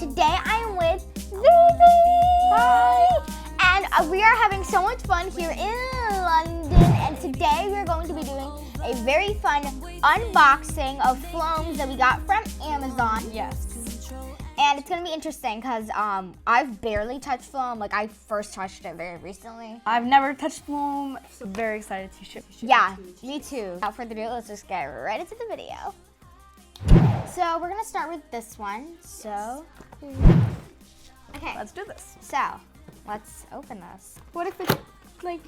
today I am with Vivi! Hi! And we are having so much fun here in London, and today we're going to be doing a very fun unboxing of Floams that we got from Amazon. Yes. And it's going to be interesting because I've barely touched Floam. Like, I first touched it very recently. I've never touched Floam, so very excited to ship. Yeah, me too. Without further ado, let's just get right into the video. So we're going to start with this one. So, okay. Let's do this. So, let's open this. What if it's like,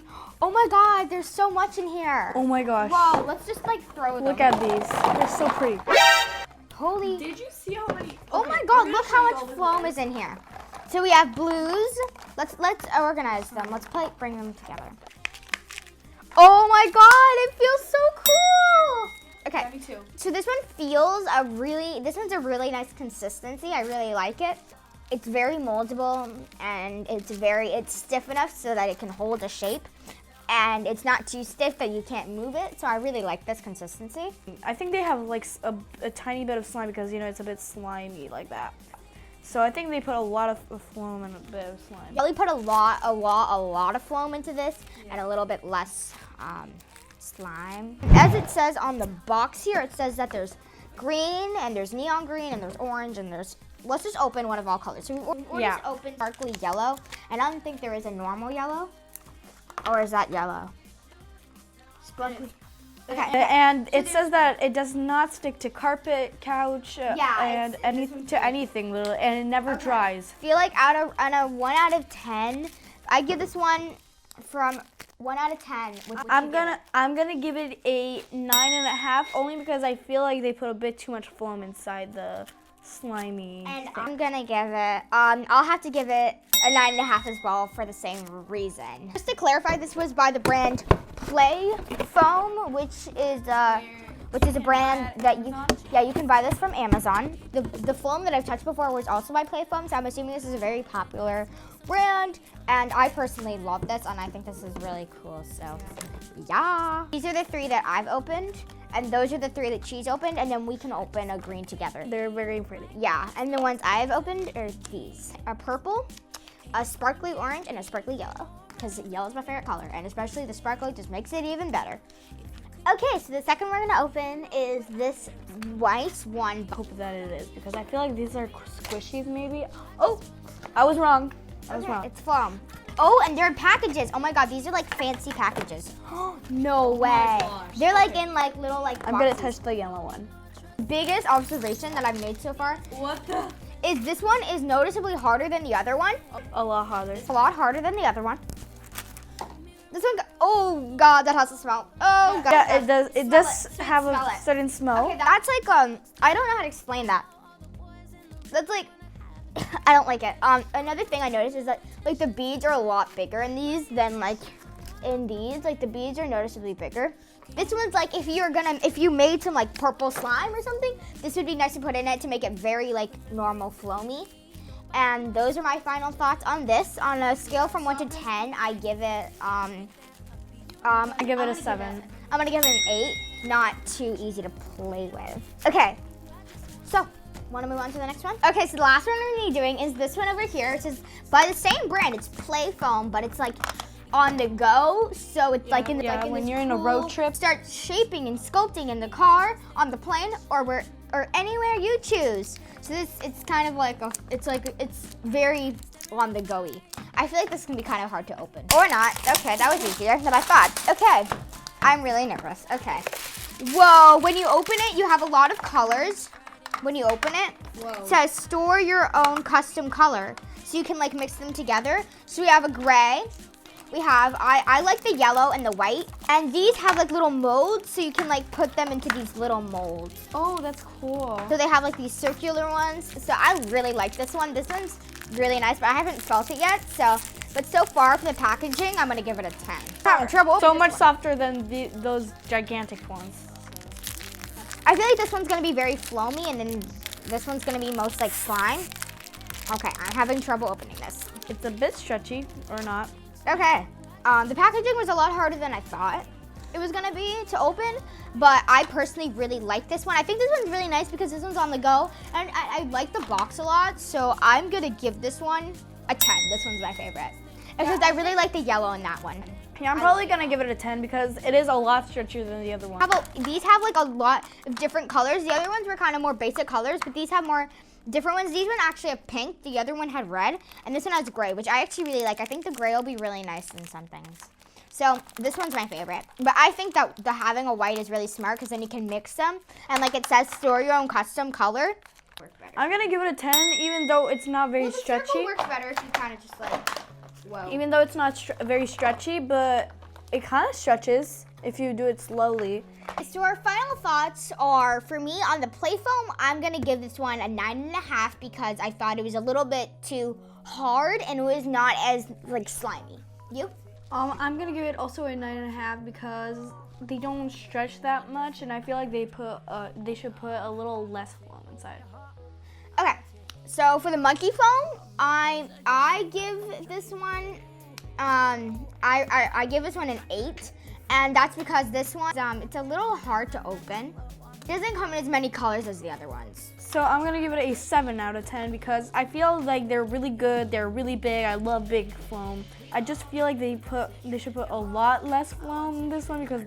oh my god, there's so much in here. Oh my gosh. Whoa, let's just like throw them. Look at these. They're so pretty. Holy. Did you see how many? Oh my god, look how much Floam is in here. So we have blues. Let's organize them. Let's bring them together. Oh my god, it feels so cool. Okay. Yeah, me too. So this one feels this one's a really nice consistency. I really like it. It's very moldable and it's stiff enough so that it can hold a shape. And it's not too stiff that you can't move it, so I really like this consistency. I think they have like a tiny bit of slime because, you know, it's a bit slimy like that. So I think they put a lot of Floam and a bit of slime. Really put a lot of Floam into this and a little bit less slime. As it says on the box here, it says that there's green and there's neon green and there's orange and there's, let's just open one of all colors. So we'll just open sparkly yellow, and I don't think there is a normal yellow. Or is that yellow? Sparkly. Okay. And it says that it does not stick to carpet, couch, and anything little, and it never dries. I feel like on a 1 out of 10, I give this one from 1 out of 10. I'm gonna give it a 9.5, only because I feel like they put a bit too much Floam inside the slimy. And thing. I'm gonna give it. I'll have to give it a 9.5 as well for the same reason. Just to clarify, this was by the brand Play Foam, which is a brand that you can buy this from Amazon. The foam that I've touched before was also by Play Foam, so I'm assuming this is a very popular brand, and I personally love this, and I think this is really cool. So yeah, these are the 3 that I've opened, and those are the 3 that she's opened, and then we can open a green together. They're very pretty. Yeah, and the ones I've opened are these: a purple, a sparkly orange, and a sparkly yellow, because yellow is my favorite color, and especially the sparkly just makes it even better. Okay, so the second we're gonna open is this white one. I hope that it is, because I feel like these are squishies maybe. Oh, I was wrong. I was wrong. It's Floam. Oh, and they're packages. Oh my god, these are like fancy packages. No way. gosh. They're like in like little like boxes. I'm gonna touch the yellow one. Biggest observation that I've made so far What the? is this one is noticeably harder than the other one. A lot harder. It's a lot harder than the other one. This one, oh god, that has a smell. Oh god. Yeah, it does. It does have Smell a it. certain smell. Okay, that's like I don't know how to explain that. That's like I don't like it. Another thing I noticed is that like the beads are a lot bigger in these than like in these. Like the beads are noticeably bigger. This one's like if you made some like purple slime or something, this would be nice to put in it to make it very like normal Floamy. And those are my final thoughts on this. On a scale from 1 to 10, I give it I give it a 7. I'm gonna give it an 8. Not too easy to play with. Okay, so wanna move on to the next one? Okay, so the last one we're gonna be doing is this one over here. It says by the same brand. It's Play Foam, but it's like on the go. So it's like in the when this you're in a road trip. Start shaping and sculpting in the car, on the plane, or anywhere you choose. So it's kind of like it's very on the go-y. I feel like this can be kind of hard to open. Or not. Okay, that was easier than I thought. Okay, I'm really nervous. Okay. Whoa, when you open it, you have a lot of colors. When you open it, it says store your own custom color. So you can like mix them together. So we have a gray. We have, I like the yellow and the white. And these have like little molds, so you can like put them into these little molds. Oh, that's cool. So they have like these circular ones. So I really like this one. This one's really nice, but I haven't felt it yet. But so far for the packaging, I'm gonna give it a 10. Having trouble. So much softer than those gigantic ones. I feel like this one's gonna be very Floamy, and then this one's gonna be most like slime. Okay, I'm having trouble opening this. It's a bit stretchy, or not. Okay, the packaging was a lot harder than I thought. it was gonna be to open, but I personally really like this one. I think this one's really nice because this one's on the go, and I like the box a lot, so I'm gonna give this one a 10. This one's my favorite. Because I really like the yellow in that one. Yeah, I'm probably gonna give it a 10 because it is a lot stretchier than the other one. These have like a lot of different colors. The other ones were kind of more basic colors, but these have more different ones. These one actually have pink, the other one had red, and this one has gray, which I actually really like. I think the gray will be really nice in some things. So this one's my favorite. But I think that having a white is really smart because then you can mix them. And like it says, store your own custom color. I'm gonna give it a 10 even though it's not very stretchy. Circle works better if you kind of just like, whoa. Even though it's not very stretchy, but it kind of stretches if you do it slowly. So our final thoughts are, for me, on the play foam, I'm gonna give this one a 9.5 because I thought it was a little bit too hard and it was not as like slimy. You? I'm gonna give it also a 9.5 because they don't stretch that much, and I feel like they should put a little less foam inside. Okay, so for the monkey foam, I give this one I give this one an 8, and that's because this one it's a little hard to open. It doesn't come in as many colors as the other ones. So I'm gonna give it a 7 out of 10 because I feel like they're really good. They're really big. I love big foam. I just feel like they should put a lot less foam in this one because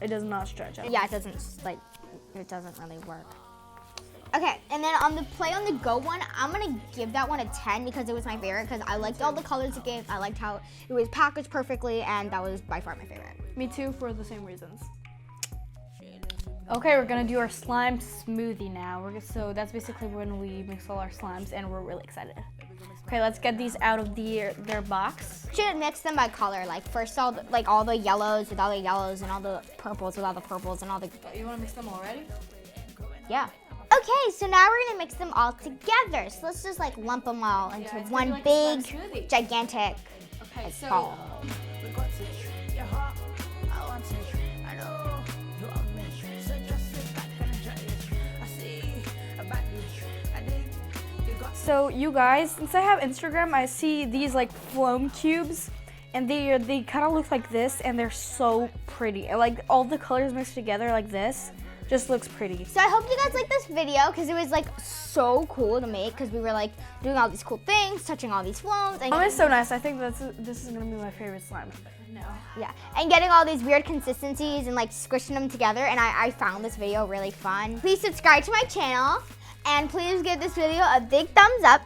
it does not stretch out. Yeah, it doesn't really work. Okay, and then on the play on the go one, I'm gonna give that one a 10 because it was my favorite because I liked all the colors it gave. I liked how it was packaged perfectly, and that was by far my favorite. Me too, for the same reasons. Okay, we're gonna do our slime smoothie now. So that's basically when we mix all our slimes, and we're really excited. Okay, let's get these out of their box. Should mix them by color, like first all the yellows with all the yellows and all the purples with all the purples and all the. You wanna mix them already? Yeah. Okay, so now we're gonna mix them all together. So let's just like lump them all into one like big, gigantic ball. So you guys, since I have Instagram, I see these like foam cubes, and they kind of look like this, and they're so pretty. And like all the colors mixed together like this, just looks pretty. So I hope you guys like this video because it was like so cool to make because we were like doing all these cool things, touching all these floams. And it's so nice. I think this is gonna be my favorite slime. No. Yeah, and getting all these weird consistencies and like squishing them together, and I found this video really fun. Please subscribe to my channel. And please give this video a big thumbs up.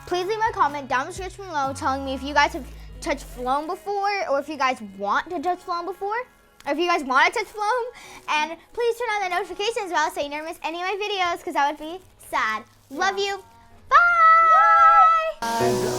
Please leave a comment down the description below telling me if you guys have touched Floam before, or if you guys want to touch Floam before, or if you guys want to touch Floam. And please turn on the notifications bell so you never miss any of my videos because that would be sad. Love you. Bye!